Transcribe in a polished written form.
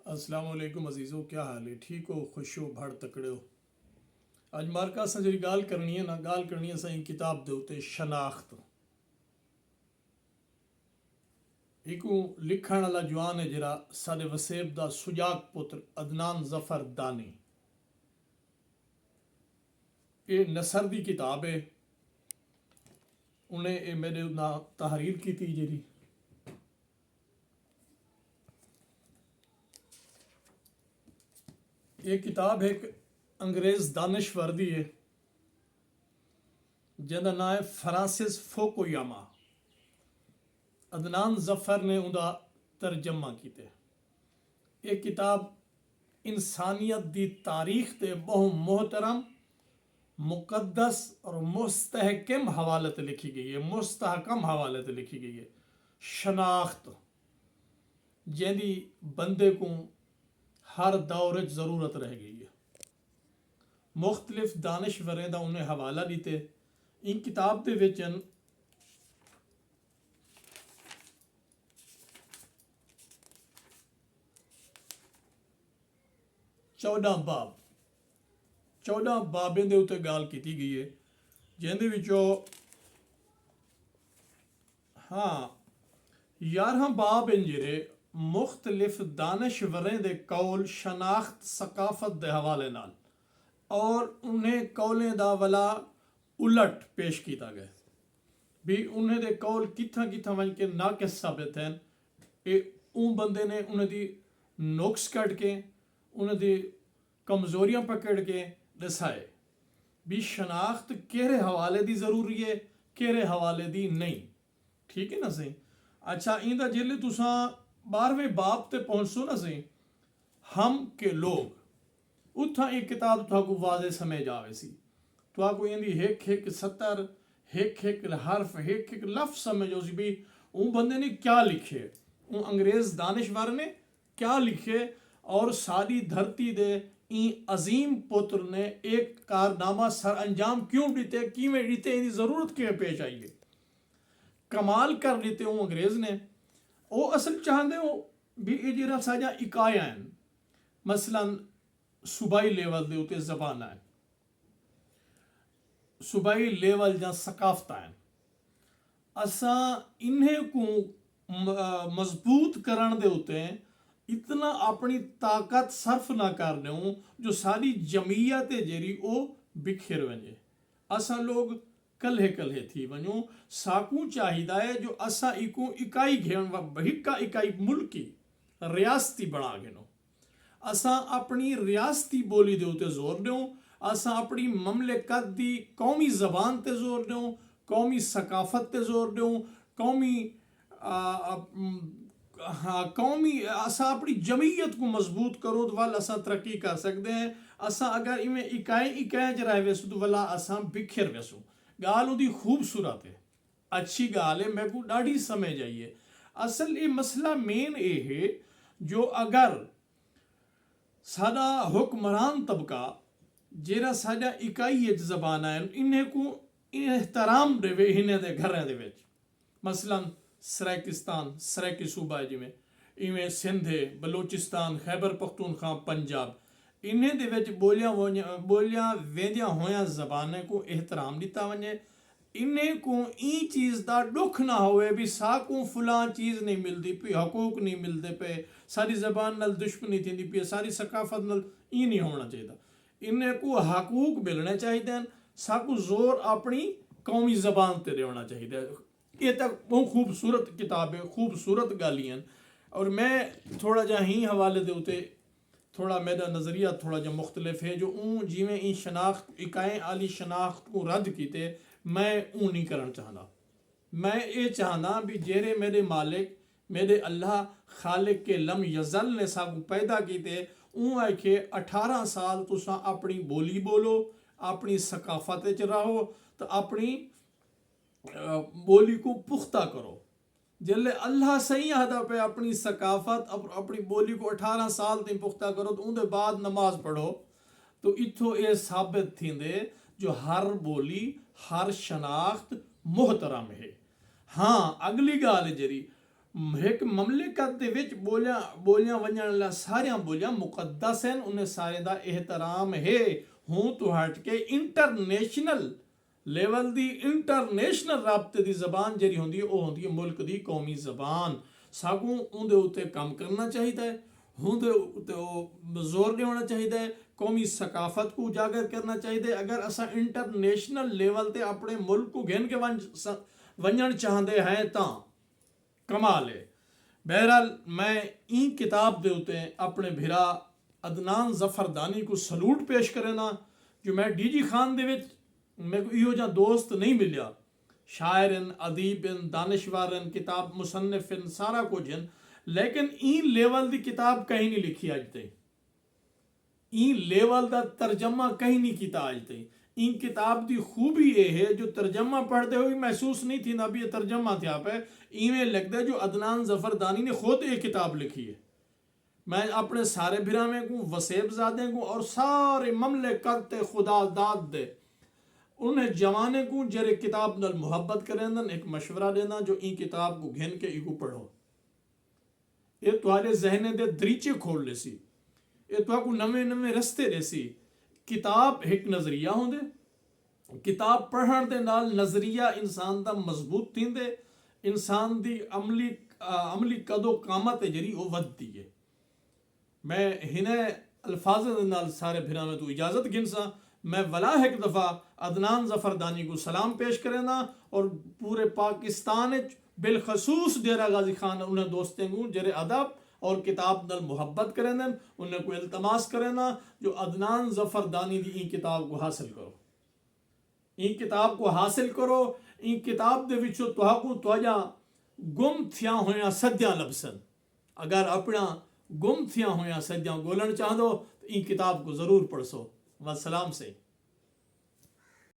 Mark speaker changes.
Speaker 1: अस्सलाम वालेकुम अजीज़ो, क्या हाल है? ठीक हो, खुश हो, भड़ तकड़े हो? अज मार्का असां जी ॻाल्हि करणी है ना, ॻाल्हि करणी है असांजी किताब दे उत्ते शनाख्त। हिकु लिखण वाला जवान है जरा साडे वसेब दा सुजाग पुत्र अदनान जफर दानी। ये नसर दी किताब है। उन्हें ये मेरे ना तहरीर की थी जी। ये किताब एक अंग्रेज़ दानिश्वर दी है जिहदा नाम है फ्रांसिस फोकोयामा। अदनान जफर ने उनका तर्जमा किया। ये किताब इंसानियत दी तारीख ते बहु मोहतरम, मुकद्दस और मुस्तहकम हवाले ते लिखी गई है। मुस्तहकम हवाले ते लिखी गई है। शनाख्त जिंदी बंदे को हर दौर ज़रूरत रह गई है। मुख्तलिफ दानिशवरें दा उन्हें हवाला दिते। इन किताब दे विच 14 बाबें दे उत्ते गाल की गई है जिंदे विचों हाँ 11 बाब हैं जेरे मुख्तलिफ दानिशवरें दे कौल शनाख्त सकाफत दे हवाले नाल और उन्हें कौलें दा वला उलट पेश किया गया भी उन्हें दे कौल कित्थां कित्थां वंज के नाकिस साबित हैं। ये उन बंदे ने उन्हें दी नुक्स कट के उन्हें दी कमजोरियां पकड़ के दसाए भी शनाख्त केरे हवाले दी जरूरी है, केरे हवाले दी नहीं। ठीक है ना सही। अच्छा इंदा जिले तुसा 12वें बाब ते पहुंचो ना सही, हम के लोग उत्था एक किताब तुहाकू वाजे समझ आवे सी। तुहाकू इंदी एक एक सतर एक एक हर्फ एक एक लफ्ज समझो सी भी उन बंदे ने क्या लिखे, उन अंग्रेज दानिशवर ने क्या लिखे और सारी धरती दे इन अजीम पुत्र ने एक कारनामा सर अंजाम क्यों दिते, किवें दिते, इनकी जरूरत क्यों पेश आई है, कमाल कर दिते वो अंग्रेज ने। वो असल चाहते हो भी ये जरा साजा इकाया हैं, मसलन सूबाई लेवल दे उते जबान है, सूबाई लेवल जा सकाफत हैं, असा इन्हें को मजबूत करण दे उते इतना अपनी ताकत सर्फ ना कर दूं जो सारी जमीयत जेरी वो बिखर वजे। असा लोग कल्हे कल्हे थी वजूं साकू चाहिदा है जो असा इको इकाई घेण हिक्का इकाई मुल्की रियासती बना घेनो। असा अपनी रियासती बोली दे उते जोर दूं, असा अपनी ममलिकत दी कौमी जबान ते जोर दूं, कौमी सकाफत ते जोर दूं, कौमी हाँ कौमी असा अपनी जमीयत को मजबूत करो तो वाल असा तरक्की कर सकते हैं। असा अगर इवें इकाई इकाई च रह वेसू तो वाला असा बिखर वेसू। गाल उदी खूबसूरत है, अच्छी गाल है, मैं को डाढ़ी समझ आई है। असल ये मसला मेन ये है जो अगर साडा हुक्मरान तबका जेरा साडा इकाई जबान है इन्हें को एहतराम देवे इन्हें दे घरें दे विच, मसलन सराकिस्तान सराकी सूबा जिमें इवें सिंध है, बलोचिस्तान, खैबर पख्तूनख्वा, पंजाब, इन्हें दे विच बोलियां वेंदियां होया जबानें को एहतराम दिता वने। इन्हें को ई चीज़ दा दुख ना होवे भी साकू फलां चीज़ नहीं मिलती पी, हकूक नहीं मिलते पे, सारी जबान नाल दुश्मनी थी पी, सारी सकाफत नाल ई नहीं होना चाहिए। इन्हें को हकूक मिलने चाहिए, साकू जोर अपनी कौमी जबान ते देना चाहिए। ये तक बहुत खूबसूरत किताब है, खूबसूरत गालियाँ। और मैं थोड़ा जा ही हवाले दे उते थोड़ा मेरा नज़रिया थोड़ा जा मुख्तलिफ है जो ऊँ जिमें इन शनाख्त इकाएँ आली शनाख्त को रद्द कीते मैं ऊँ नहीं करना चाहता। मैं ये चाहना भी जेरे मेरे मालिक मेरे अल्लाह खालिक के लम यजल ने साकू पैदा कीते ऊँ आखे 18 साल तुसा अपनी बोली बोलो, अपनी सकाफत च रहो, तो अपनी बोली को पुख्ता करो। जिले अल्लाह सही आदा पे अपनी सकाफत अपनी बोली को 18 साल तक पुख्ता करो तो उनके बाद नमाज पढ़ो, तो इथों ये साबित थींदे जो हर बोली हर शनाख्त मोहतरम है। हाँ अगली गाल जरी एक ममलिकत ਦੇ ਵਿੱਚ ਬੋਲੀਆਂ ਵੰਜਣ ਵਾਲਾ ਸਾਰੀਆਂ ਬੋਲੀਆਂ ਮੁਕੱਦਸ ਹਨ ਉਹਨੇ ਸਾਰੇ ਦਾ ਇਹਤਰਾਮ ਹੈ ਹੂੰ ਤੋਂ ਹਟ ਕੇ ਇੰਟਰਨੈਸ਼ਨਲ ਲੈਵਲ ਦੀ ਇੰਟਰਨੈਸ਼ਨਲ ਰਾਬਤੇ ਦੀ ਜ਼ਬਾਨ ਜਿਹੜੀ ਹੁੰਦੀ ਹੈ ਉਹ ਹੁੰਦੀ ਹੈ ਮੁਲਕ ਦੀ ਕੌਮੀ ਜ਼ਬਾਨ ਸਾਗੋਂ ਉਹਦੇ ਉੱਤੇ ਕੰਮ ਕਰਨਾ ਚਾਹੀਦਾ ਹੈ ਉਹਦੇ ਉੱਤੇ ਉਹ ਜ਼ੋਰ ਦੇਣਾ ਚਾਹੀਦਾ ਹੈ कौमी सकाफत को उजागर करना चाहिए अगर असा इंटरनेशनल लेवल ते अपने मुल्क को घेन के वंजन चाहते हैं तो कमाल है। बहरहाल मैं ई किताब दे उते अपने भिरा अदनान जफरदानी को सलूट पेश करना जो मैं डीजी खान दे विच मेरे को इहो जा दोस्त नहीं मिलिया शायरन अदीबन दानिशवारन किताब मुसन्निफन सारा कुछ हैं लेकिन ई लेवल दी किताब कहीं नहीं लिखी अज तक ई लेवल का तर्जमा कहीं नहीं किया अज तक इन किताब की खूबी यह है जो तर्जमा पढ़ते हुए महसूस नहीं थी ना भी ये तर्जमा थे पे इवें लगता है जो अदनान जफरदानी ने खुद ये किताब लिखी है। मैं अपने सारे बिरामे को वसेबजादे को और सारे ममले करते खुदा दाद दे उन्हें जवाने को जरे किताब नाल मुहब्बत करें एक मशवरा देना जो इन किताब को घिन के इको पढ़ो ये तुम्हारे जहने दे दरीचे खोल ले सी ये तो नवे नवे रस्ते देसी किताब एक नज़रिया होंदे किताब पढ़ने दे नाल नज़रिया इंसान दा मजबूत थींदे इंसान दी अमली कदो कामत है जरी वो वधदी है। मैं हिने अल्फाज दे नाल सारे भिरा में तो इजाज़त गिनसा मैं वला एक दफ़ा अदनान जफरदानी को सलाम पेश करेना और पूरे पाकिस्तान बिलखसूस डेरा गाजी खान उन्हें दोस्तें को जरे अदब और किताब नल मुहब्बत करें उन्हें को इल्तमास करेना जो अदनान जफरदानी दी ई किताब को हासिल करो ई किताब को हासिल करो ई किताब दे विचो तुहाकू तुहाजा गुम थिया होया सद्या लबसन अगर अपना गुम थिया होया सद्या गोलन चाह दो तो ई किताब को ज़रूर पढ़सो। वसलाम से।